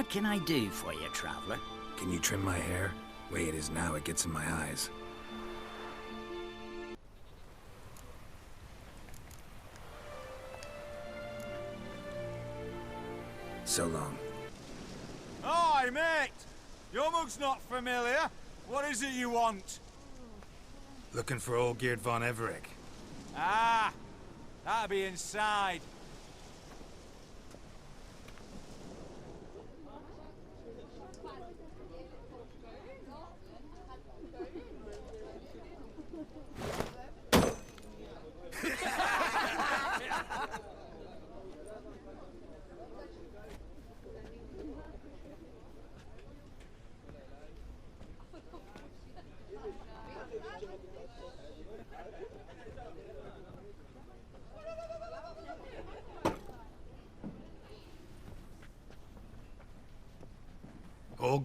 What can I do for you, traveler? Can you trim my hair? Way it is now, it gets in my eyes. So long. Hi, mate! Your mug's not familiar. What is it you want? Looking for old Geert von Everec. Ah! That'll be inside.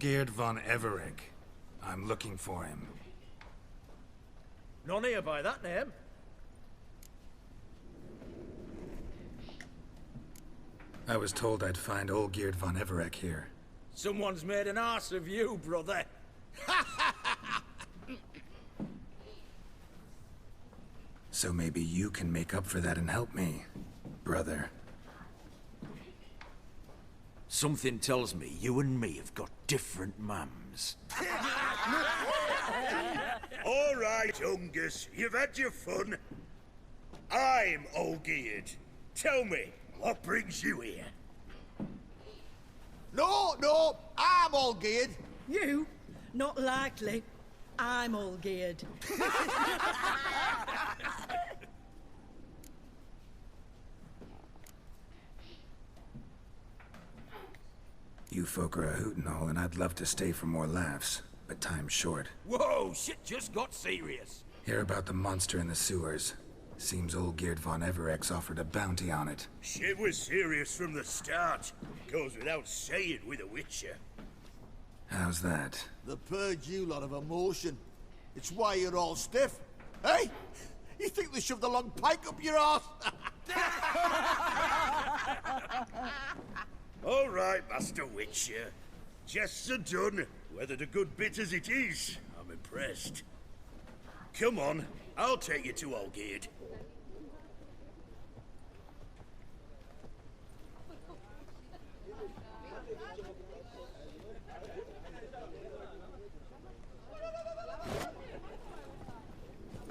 Geert von Everec. I'm looking for him. None here by that name. I was told I'd find old Geert von Everec here. Someone's made an arse of you, brother. So maybe you can make up for that and help me, brother. Something tells me you and me have got different mums. All right, Ungus, you've had your fun. I'm Olgierd. Tell me, what brings you here? No, I'm all geared. You? Not likely. I'm all geared. You folk are a hoot and all, and I'd love to stay for more laughs, but time's short. Whoa, shit just got serious. Hear about the monster in the sewers. Seems old Geert von Everec's offered a bounty on it. Shit was serious from the start. Goes without saying with a Witcher. How's that? The purge you lot of emotion. It's why you're all stiff. Hey? You think they shoved a long pike up your arse? All right, Master Witcher. Jests are done. Whether the good bit as it is, I'm impressed. Come on, I'll take you to Olgierd.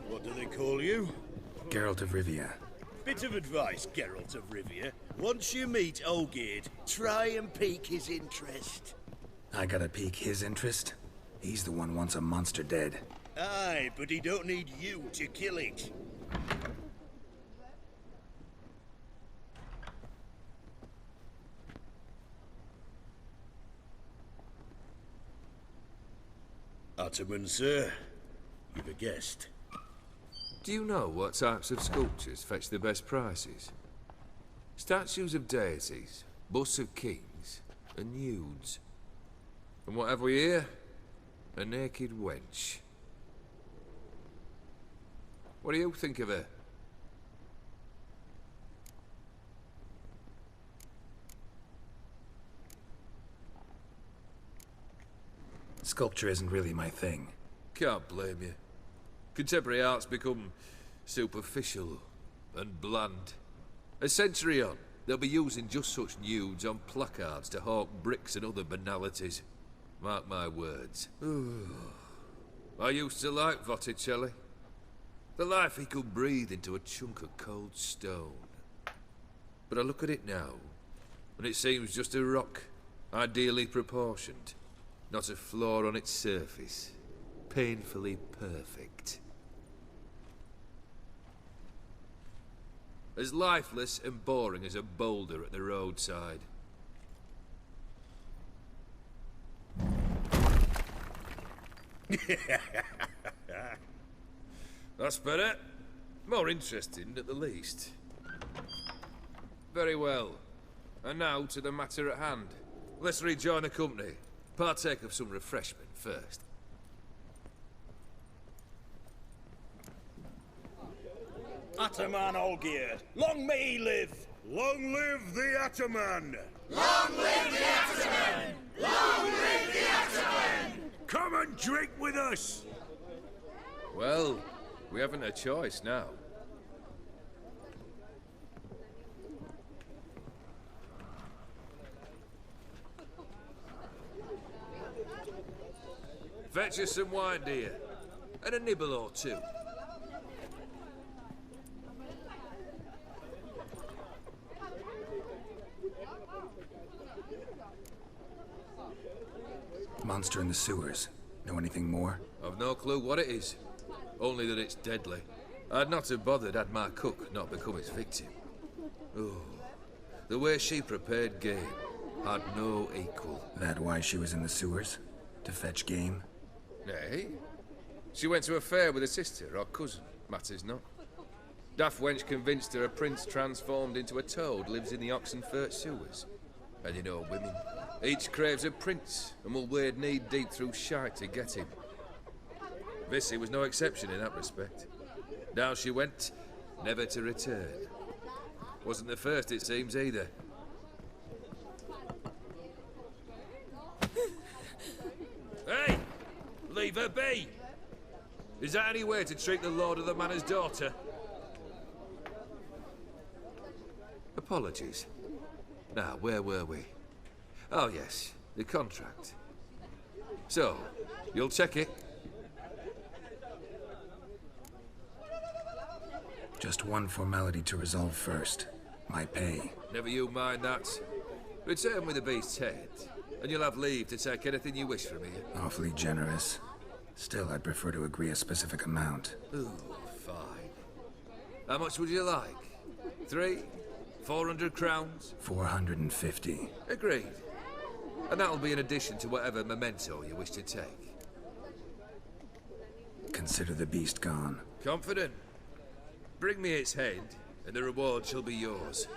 What do they call you? Geralt of Rivia. Bit of advice, Geralt of Rivia. Once you meet Olgierd, try and pique his interest. I gotta pique his interest? He's the one wants a monster dead. Aye, but he don't need you to kill it. Ataman, sir. You've a guest. Do you know what types of sculptures fetch the best prices? Statues of deities, busts of kings, and nudes. And what have we here? A naked wench. What do you think of her? Sculpture isn't really my thing. Can't blame you. Contemporary art's become superficial and bland. A century on, they'll be using just such nudes on placards to hawk bricks and other banalities. Mark my words. I used to like Botticelli. The life he could breathe into a chunk of cold stone. But I look at it now, and it seems just a rock, ideally proportioned. Not a flaw on its surface. Painfully perfect. As lifeless and boring as a boulder at the roadside. That's better. More interesting, at the least. Very well. And now to the matter at hand. Let's rejoin the company. Partake of some refreshment first. Ataman Olgierd, long may he live! Long live the Ataman! Long live the Ataman! Come and drink with us! Well, we haven't a choice now. Fetch us some wine, dear. And a nibble or two. Monster in the sewers. Know anything more? I've no clue what it is. Only that it's deadly. I'd not have bothered had my cook not become its victim. Oh, the way she prepared game had no equal. That why she was in the sewers? To fetch game? Nay. She went to a fair with a sister or cousin. Matters not. Daft wench convinced her a prince transformed into a toad lives in the Oxenfurt sewers. And you know women. Each craves a prince and will wade knee-deep through shite to get him. Vissy was no exception in that respect. Down she went, never to return. Wasn't the first, it seems, either. Hey! Leave her be! Is that any way to treat the lord of the manor's daughter? Apologies. Now, where were we? Oh, yes, the contract. So, you'll check it? Just one formality to resolve first. My pay. Never you mind that. Return with the beast's head, and you'll have leave to take anything you wish from here. Awfully generous. Still, I'd prefer to agree a specific amount. Ooh, fine. How much would you like? 400 crowns? 450. Agreed. And that'll be in addition to whatever memento you wish to take. Consider the beast gone. Confident? Bring me its head, and the reward shall be yours.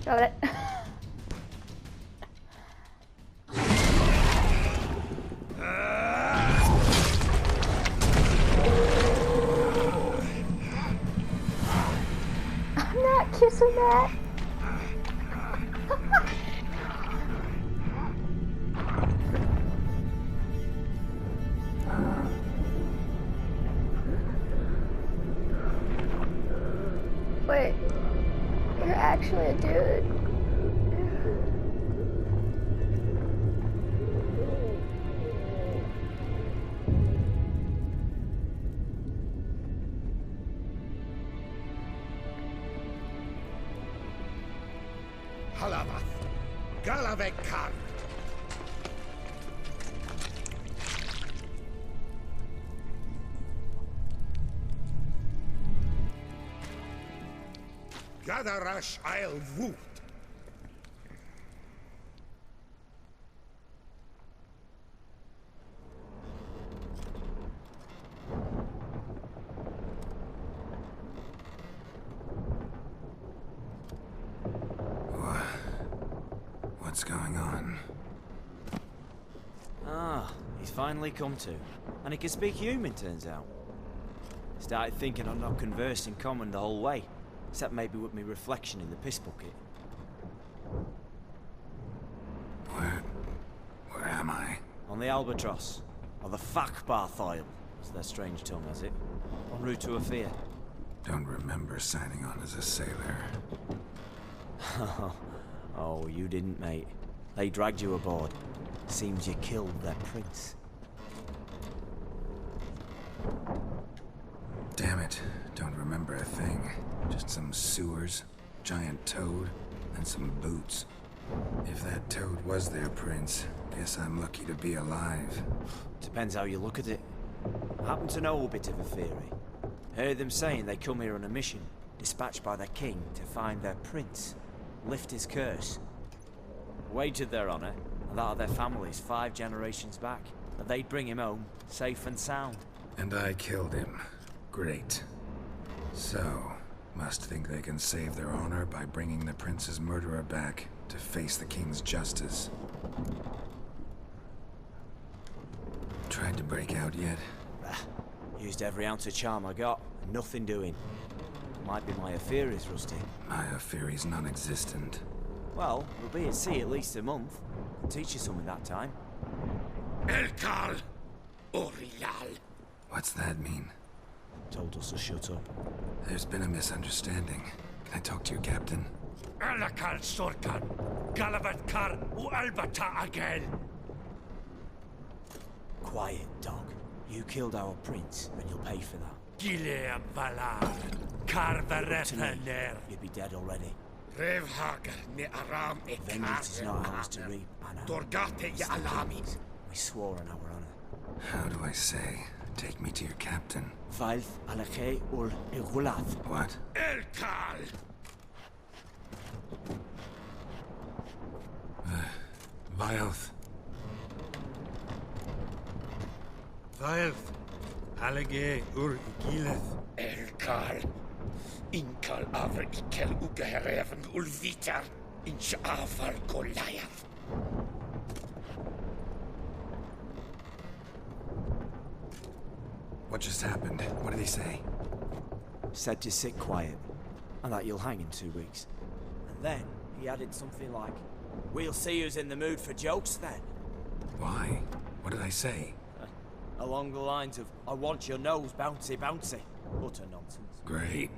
Got it. I'm not kissing that. Wait, you're actually a dude. Halavath, Galavekar. Gadarash Isle Woot. What's going on? Ah, he's finally come to. And he can speak human, turns out. Started thinking I'm not conversing common the whole way. Except maybe with me reflection in the piss bucket. Where am I? On the Albatross. Or the Fakbarth Isle, as their strange tongue has it. En route to Inferior. Don't remember signing on as a sailor. Oh, you didn't, mate. They dragged you aboard. Seems you killed their prince. Damn it, don't remember a thing. Just some sewers, giant toad, and some boots. If that toad was their prince, guess I'm lucky to be alive. Depends how you look at it. I happen to know a bit of a theory. Heard them saying they come here on a mission, dispatched by their king to find their prince, lift his curse. Wagered their honor, and that of their families 5 generations back, that they'd bring him home, safe and sound. And I killed him. Great. So, must think they can save their honor by bringing the prince's murderer back to face the king's justice. Tried to break out yet? Used every ounce of charm I got, and nothing doing. Might be my inferior's rusty. My inferior's non-existent. Well, we'll be at sea at least a month. Can teach you something that time. Elkal Orilal. What's that mean? Told us to shut up. There's been a misunderstanding. Can I talk to you, Captain? Alakal Sorkan. Galavat Kar U Albata again. Quiet, dog. You killed our prince, and you'll pay for that. Gileam Valar. Karvarepaner. You'd be dead already. Revhagar ne Aram Vengeance is not ours to reap, Anna. Dorgate ya Alamis. We swore on our honor. How do I say? Take me to your captain. Valth alakhe ul igulath. What? Elkal! Vilth. Vilth. Alage ur igileth. Elkal. Inkal avr ikel ugehereven ulvitar. Inch afal Goliath. What just happened? What did he say? Said to sit quiet, and that you'll hang in 2 weeks. And then he added something like, "We'll see who's in the mood for jokes then." Why? What did I say? Along the lines of, "I want your nose bouncy bouncy." Utter nonsense. Great.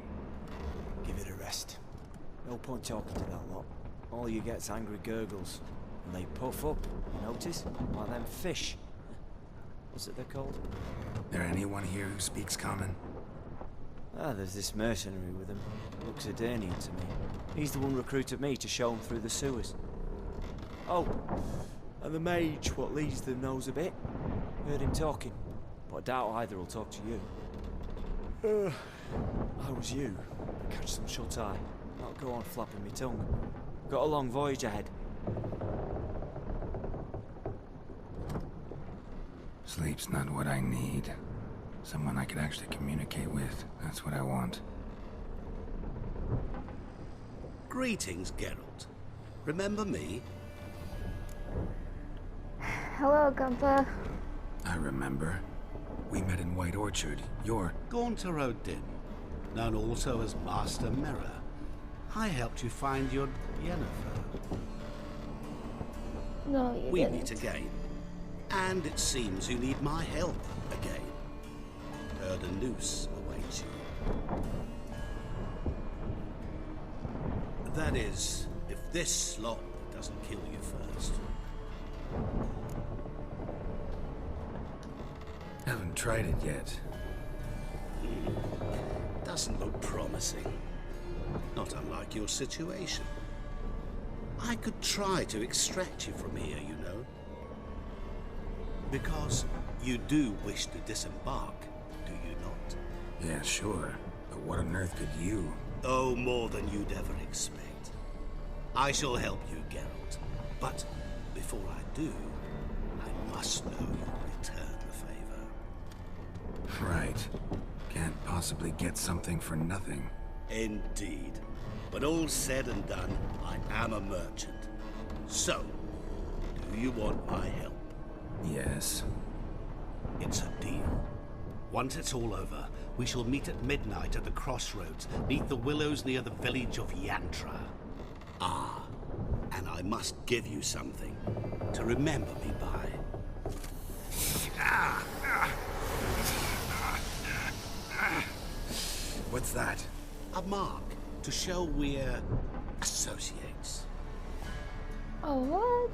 Give it a rest. No point talking to that lot. All you get's angry gurgles. And they puff up, notice? Like them fish. What's it they're called? There anyone here who speaks common? Ah, there's this mercenary with him. Looks Edirnian to me. He's the one recruited me to show him through the sewers. Oh, and the mage what leads them knows a bit. Heard him talking, but I doubt either will talk to you. How was you? Catch some shut-eye. Not go on flapping me tongue. Got a long voyage ahead. Sleep's not what I need. Someone I could actually communicate with. That's what I want. Greetings, Geralt. Remember me? Hello, Gunther. I remember. We met in White Orchard. You're... Gaunter O'Din, known also as Master Mirror. I helped you find your Yennefer. No, you We didn't. meet again. And it seems you need my help again. Heard a noose awaits you. That is, if this slop doesn't kill you first. Haven't tried it yet. Doesn't look promising. Not unlike your situation. I could try to extract you from here, you know. Because you do wish to disembark, do you not? Yeah, sure. But what on earth could you? Oh, more than you'd ever expect. I shall help you, Geralt. But before I do, I must know you'll return the favor. Right. Can't possibly get something for nothing. Indeed. But all said and done, I am a merchant. So, do you want my help? Yes. It's a deal. Once it's all over, we shall meet at midnight at the crossroads, neath the willows near the village of Yantra. Ah, and I must give you something to remember me by. What's that? A mark to show we're associates. Oh, what?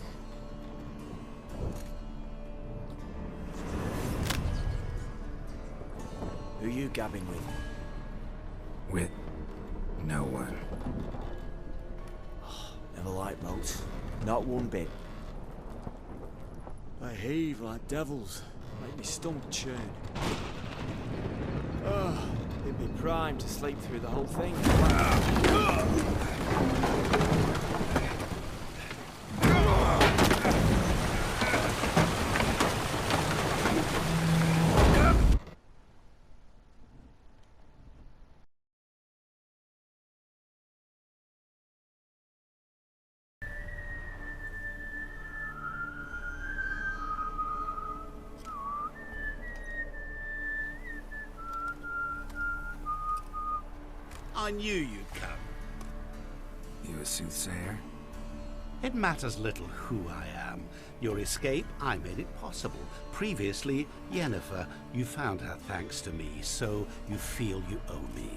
Who you gabbing with? With no one. Never liked boats. Not one bit. They heave like devils. Make me stomach churn. Oh, it'd be prime to sleep through the whole thing. I knew you'd come. You a soothsayer? It matters little who I am. Your escape, I made it possible. Previously, Yennefer, you found her thanks to me, so you feel you owe me.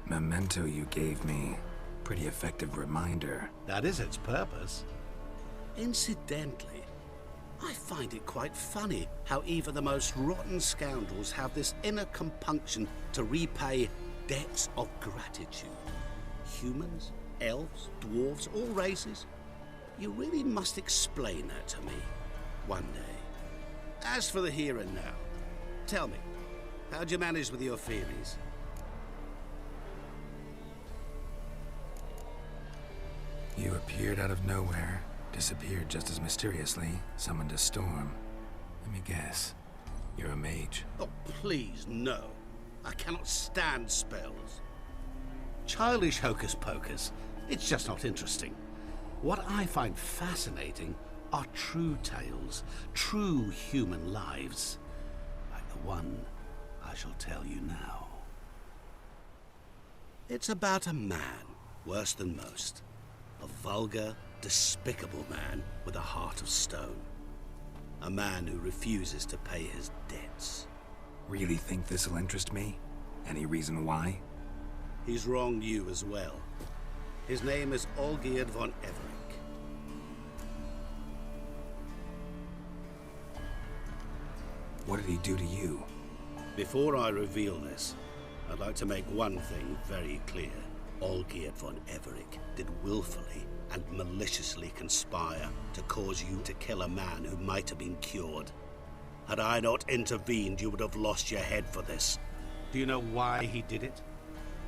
Memento you gave me. Pretty effective reminder. That is its purpose. Incidentally, I find it quite funny how even the most rotten scoundrels have this inner compunction to repay debts of gratitude. Humans, elves, dwarves, all races. You really must explain that to me one day. As for the here and now, tell me, how'd you manage with your theories? You appeared out of nowhere, disappeared just as mysteriously, summoned a storm. Let me guess, you're a mage. Oh, please, no. I cannot stand spells. Childish hocus pocus. It's just not interesting. What I find fascinating are true tales, true human lives, like the one I shall tell you now. It's about a man, worse than most. A vulgar, despicable man with a heart of stone. A man who refuses to pay his debts. Really think this'll interest me? Any reason why? He's wronged you as well. His name is Olgierd von Everec. What did he do to you? Before I reveal this, I'd like to make one thing very clear. Olgierd von Everec did willfully and maliciously conspire to cause you to kill a man who might have been cured. Had I not intervened, you would have lost your head for this. Do you know why he did it?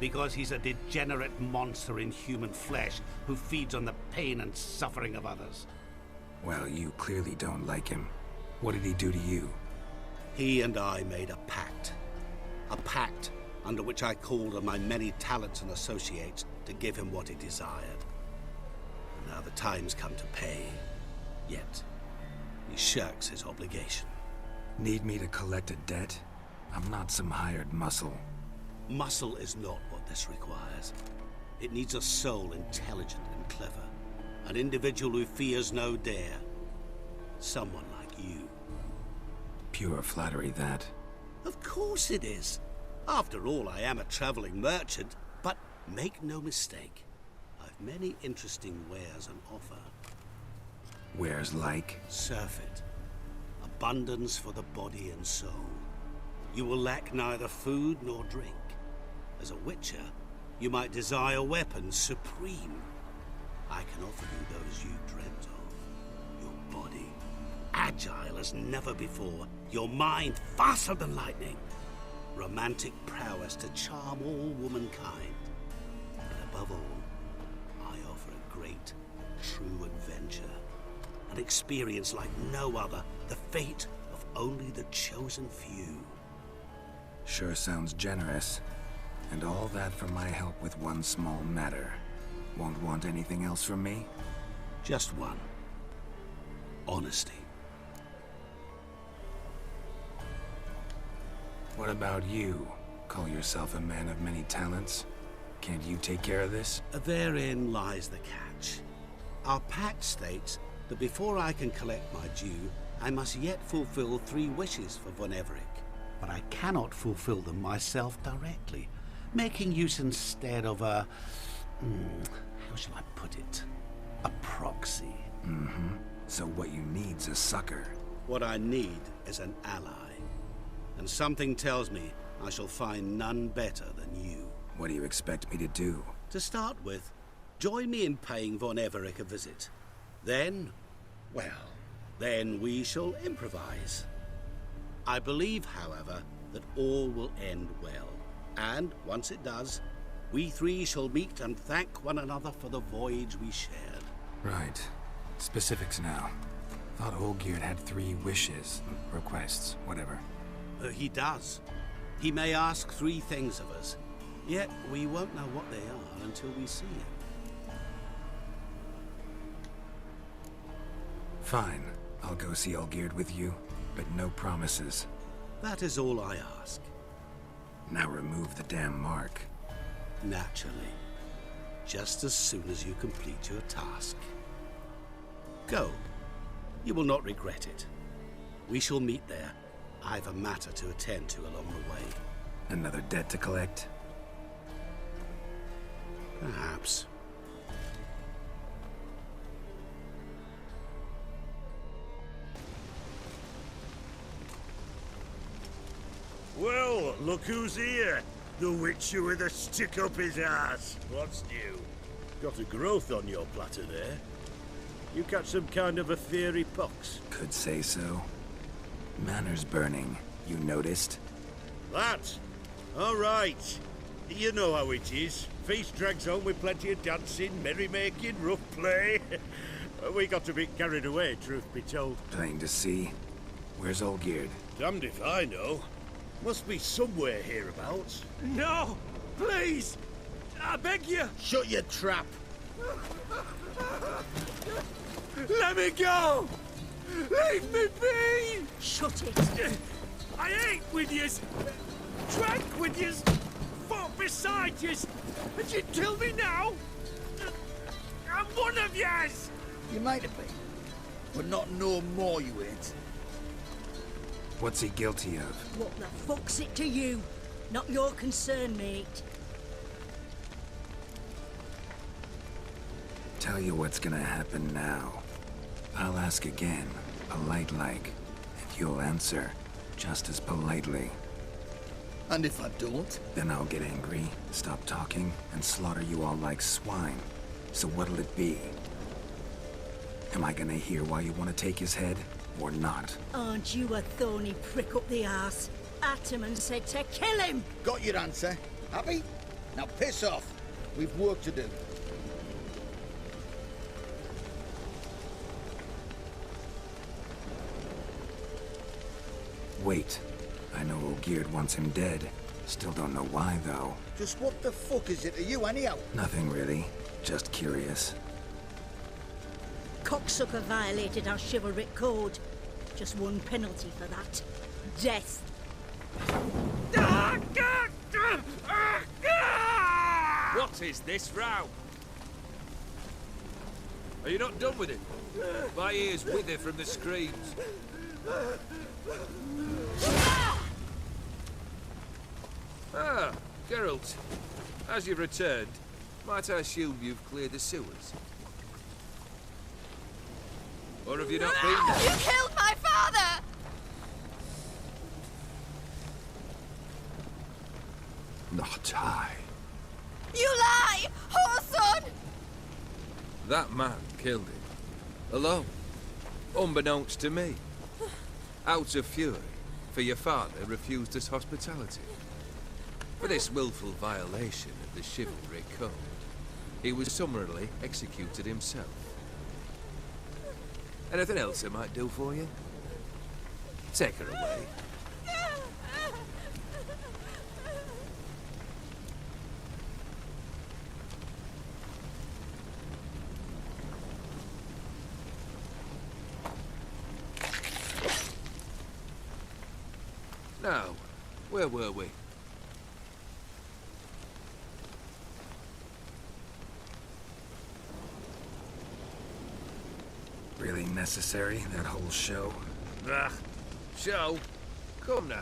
Because he's a degenerate monster in human flesh who feeds on the pain and suffering of others. Well, you clearly don't like him. What did he do to you? He and I made a pact. A pact under which I called on my many talents and associates to give him what he desired. And now the time's come to pay. Yet, he shirks his obligation. Need me to collect a debt? I'm not some hired muscle. Muscle is not what this requires. It needs a soul intelligent and clever. An individual who fears no dare. Someone like you. Pure flattery, that. Of course it is. After all, I am a traveling merchant. But make no mistake, I've many interesting wares on offer. Wares like? Surfeit. Abundance for the body and soul. You will lack neither food nor drink. As a witcher, you might desire weapons supreme. I can offer you those you dreamt of. Your body, agile as never before. Your mind, faster than lightning. Romantic prowess to charm all womankind. But above all, I offer a great, true adventure. An experience like no other. The fate of only the chosen few. Sure sounds generous. And all that for my help with one small matter. Won't want anything else from me? Just one. Honesty. What about you? Call yourself a man of many talents? Can't you take care of this? Therein lies the catch. Our pact states that before I can collect my due, I must yet fulfill 3 wishes for Von Everec. But I cannot fulfill them myself directly, making use instead of a... how shall I put it? A proxy. Mm-hmm. So what you need's a sucker. What I need is an ally. And something tells me I shall find none better than you. What do you expect me to do? To start with, join me in paying Von Everec a visit. Then, well, then we shall improvise. I believe, however, that all will end well. And once it does, we 3 shall meet and thank one another for the voyage we shared. Right. Specifics now. Thought Olgierd had 3 wishes, requests, whatever. He does. He may ask 3 things of us, yet we won't know what they are until we see him. Fine. I'll go see Olgierd with you, but no promises. That is all I ask. Now remove the damn mark. Naturally. Just as soon as you complete your task. Go. You will not regret it. We shall meet there. I've a matter to attend to along the way. Another debt to collect? Perhaps. Well, look who's here. The Witcher with a stick up his ass. What's new? Got a growth on your platter there. You catch some kind of a fiery pox? Could say so. Manor's burning. You noticed? That? All right. You know how it is. Feast drags on with plenty of dancing, merrymaking, rough play. We got a bit carried away, truth be told. Plain to see. Where's Olgierd? Damned if I know. Must be somewhere hereabouts. No! Please! I beg you! Shut your trap. Let me go! Leave me be! Shut it! I ate with yous! Drank with yous! Fought beside yous! And you kill me now? I'm one of yous! You might have been, but not no more you ain't. What's he guilty of? What the fuck's it to you? Not your concern, mate. Tell you what's gonna happen now. I'll ask again, polite-like, and you'll answer, just as politely. And if I don't? Then I'll get angry, stop talking, and slaughter you all like swine. So what'll it be? Am I gonna hear why you want to take his head, or not? Aren't you a thorny prick up the arse? Ataman said to kill him! Got your answer. Happy? Now piss off. We've work to do. Wait. I know Olgierd wants him dead. Still don't know why, though. Just what the fuck is it to you, anyhow? Nothing really. Just curious. Cocksucker violated our chivalric code. Just one penalty for that. Death. What is this row? Are you not done with it? My ears wither from the screams. Ah, Geralt. As you've returned, might I assume you've cleared the sewers? Or have you not been there? You killed my father! Not I. You lie! Whoreson! That man killed him. Alone. Unbeknownst to me. Out of fury, for your father refused us hospitality. For this willful violation of the chivalry code, he was summarily executed himself. Anything else I might do for you? Take her away. Now, Where were we? Really necessary, that whole show? Ah, show? Come now.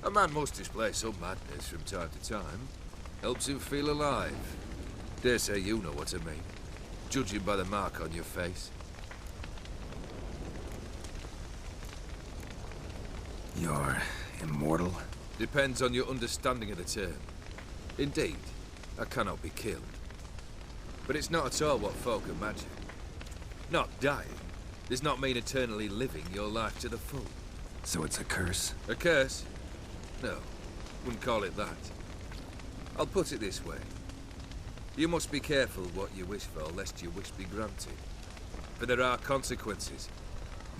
A man must display some madness from time to time. Helps him feel alive. Dare say you know what I mean. Judging by the mark on your face. You're immortal? Depends on your understanding of the term. Indeed, I cannot be killed. But it's not at all what folk imagine. Not dying does not mean eternally living your life to the full. So it's a curse? A curse? No, wouldn't call it that. I'll put it this way. You must be careful what you wish for, lest your wish be granted. For there are consequences.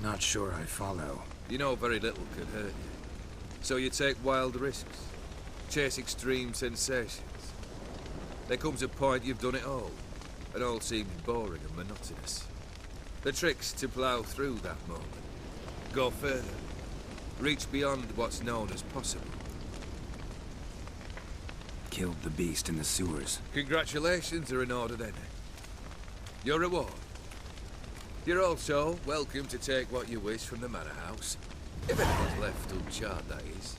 Not sure I follow. You know very little could hurt you. So you take wild risks. Chase extreme sensations. There comes a point you've done it all, and all seems boring and monotonous. The trick's to plough through that moment. Go further. Reach beyond what's known as possible. Killed the beast in the sewers. Congratulations are in order then. Your reward. You're also welcome to take what you wish from the manor house. If anyone's left uncharred, that is.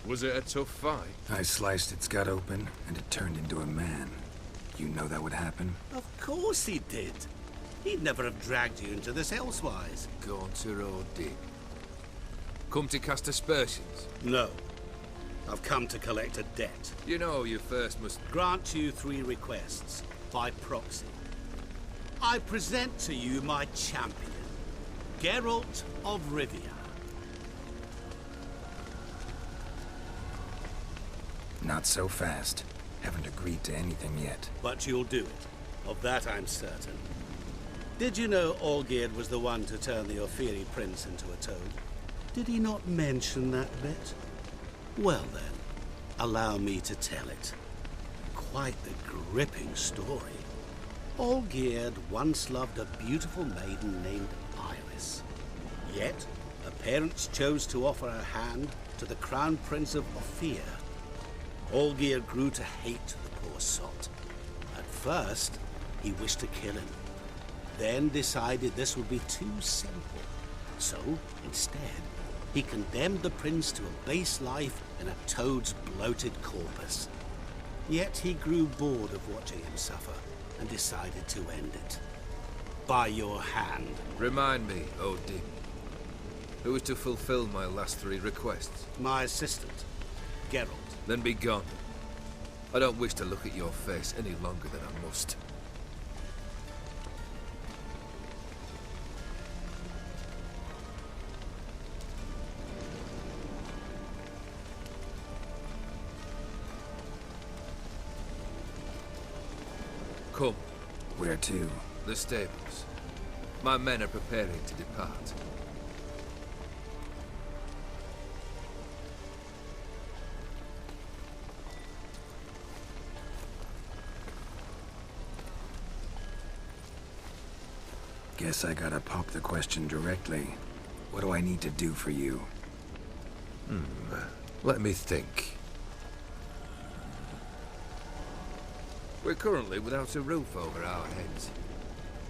Was it a tough fight? I sliced its gut open, and it turned into a man. You know that would happen? Of course he did. He'd never have dragged you into this elsewise. Gaunter or did? Come to cast aspersions? No. I've come to collect a debt. You know you first must... Grant you 3 requests, by proxy. I present to you my champion, Geralt of Rivia. Not so fast. Haven't agreed to anything yet. But you'll do it. Of that I'm certain. Did you know Olgierd was the one to turn the Inferior prince into a toad? Did he not mention that bit? Well then, allow me to tell it. Quite the gripping story. Olgierd once loved a beautiful maiden named Iris. Yet, her parents chose to offer her hand to the Crown Prince of Ophir. Olgierd grew to hate the poor sot. At first, he wished to kill him. Then decided this would be too simple. So, instead, he condemned the prince to a base life in a toad's bloated corpus. Yet he grew bored of watching him suffer and decided to end it. By your hand. Remind me, Odin. Who is to fulfill my last 3 requests? My assistant, Geralt. Then be gone. I don't wish to look at your face any longer than I must. Come. Where to? The stables. My men are preparing to depart. Guess I gotta pop the question directly. What do I need to do for you? Let me think. We're currently without a roof over our heads.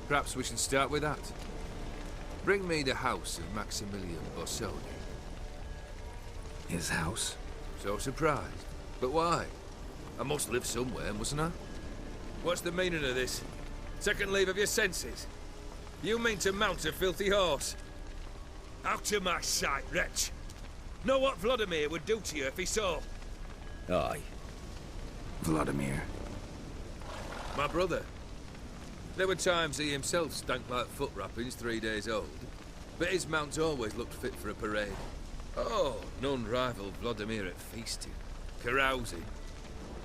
Perhaps we should start with that. Bring me the house of Maximilian Borsoni. His house? So surprised. But why? I must live somewhere, mustn't I? What's the meaning of this? Second leave of your senses? You mean to mount a filthy horse? Out of my sight, wretch! Know what Vladimir would do to you if he saw? Aye. Vladimir. My brother. There were times he himself stank like foot wrappings 3 days old, but his mount always looked fit for a parade. Oh, none rival Vladimir at feasting, carousing.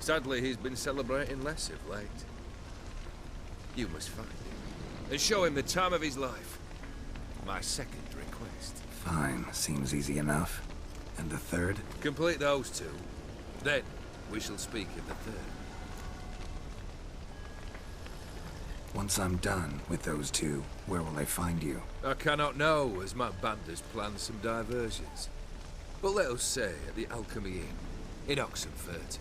Sadly, he's been celebrating less of late. You must find him, and show him the time of his life. My second request. Fine, seems easy enough. And the third? Complete those 2, then we shall speak of the third. Once I'm done with those 2, where will I find you? I cannot know, as my band has planned some diversions. But let us say at the Alchemy Inn, in Oxenfurt.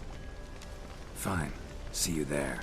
Fine. See you there.